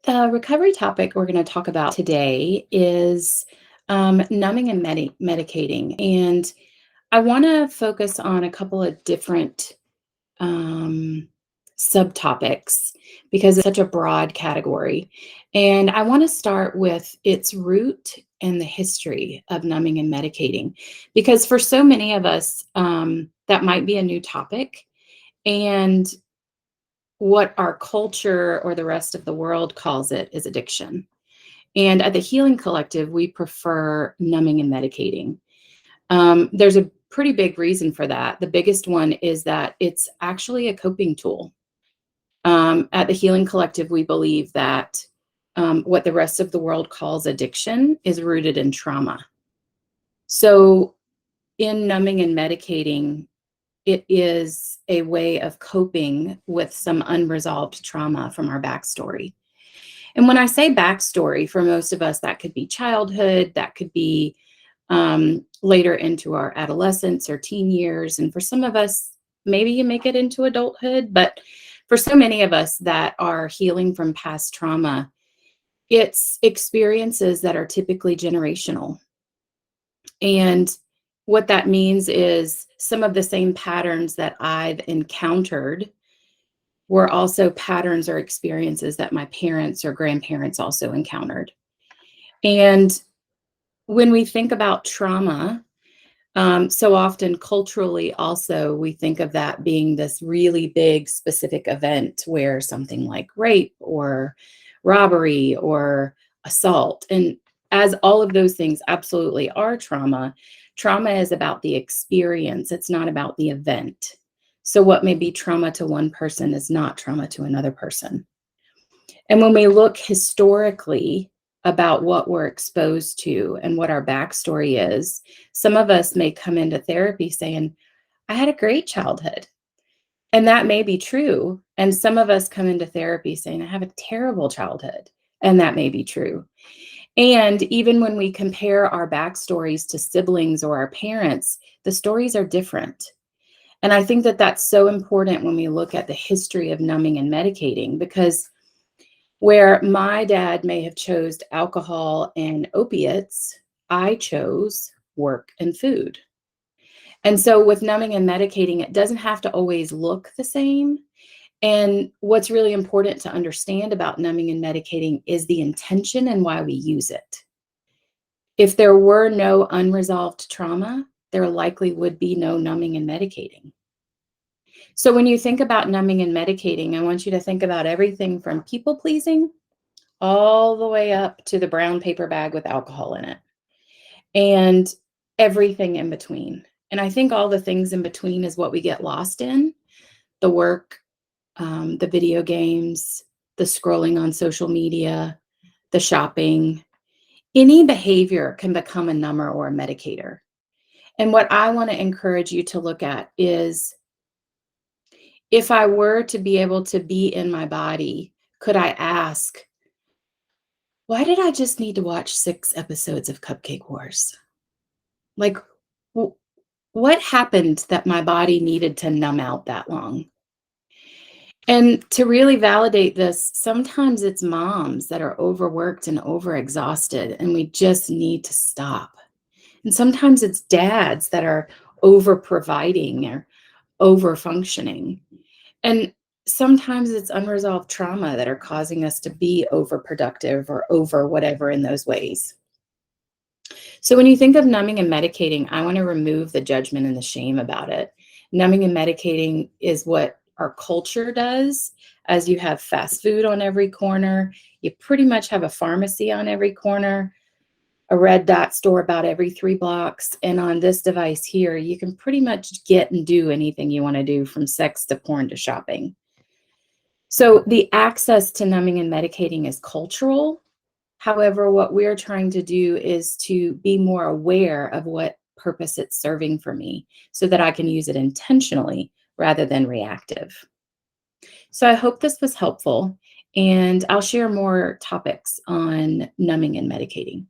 The recovery topic we're going to talk about today is numbing and medicating. And I want to focus on a couple of different um, subtopics because it's such a broad category. And I want to start with its root and the history of numbing and medicating, because for so many of us, that might be a new topic. And what our culture or the rest of the world calls it is addiction. And at the Healing Collective, we prefer numbing and medicating. There's a pretty big reason for that. The biggest one is that it's actually a coping tool. At the Healing Collective, we believe that what the rest of the world calls addiction is rooted in trauma. So, in numbing and medicating, it is a way of coping with some unresolved trauma from our backstory. And when I say backstory, for most of us, that could be childhood, that could be later into our adolescence or teen years. And for some of us, maybe you make it into adulthood. But for so many of us that are healing from past trauma, it's experiences that are typically generational. And what that means is some of the same patterns that I've encountered were also patterns or experiences that my parents or grandparents also encountered. And when we think about trauma, so often culturally also we think of that being this really big specific event where something like rape or robbery or assault, and as all of those things absolutely are trauma, trauma is about the experience, it's not about the event. So what may be trauma to one person is not trauma to another person. And when we look historically about what we're exposed to and what our backstory is, some of us may come into therapy saying, I had a great childhood. And that may be true. And some of us come into therapy saying, I have a terrible childhood. And that may be true. And even when we compare our backstories to siblings or our parents, the stories are different. And I think that that's so important when we look at the history of numbing and medicating, because where my dad may have chose alcohol and opiates, I chose work and food. And so with numbing and medicating, it doesn't have to always look the same. And what's really important to understand about numbing and medicating is the intention and why we use it. If there were no unresolved trauma, there likely would be no numbing and medicating. So when you think about numbing and medicating, I want you to think about everything from people pleasing all the way up to the brown paper bag with alcohol in it, and everything in between. And I think all the things in between is what we get lost in: the work, the video games, the scrolling on social media, the shopping. Any behavior can become a number or a medicator. And what I want to encourage you to look at is, if I were to be able to be in my body, could I ask, why did I just need to watch 6 episodes of Cupcake Wars? Like, what happened that my body needed to numb out that long? And to really validate this, sometimes it's moms that are overworked and overexhausted, and we just need to stop. And sometimes it's dads that are over providing or over functioning. And sometimes it's unresolved trauma that are causing us to be overproductive or over whatever in those ways. So when you think of numbing and medicating, I want to remove the judgment and the shame about it. Numbing and medicating is what our culture does. As you have fast food on every corner, you pretty much have a pharmacy on every corner, a red dot store about every 3 blocks. And on this device here, you can pretty much get and do anything you want to do, from sex to porn to shopping. So the access to numbing and medicating is cultural. However, what we're trying to do is to be more aware of what purpose it's serving for me so that I can use it intentionally rather than reactive. So I hope this was helpful, and I'll share more topics on numbing and medicating.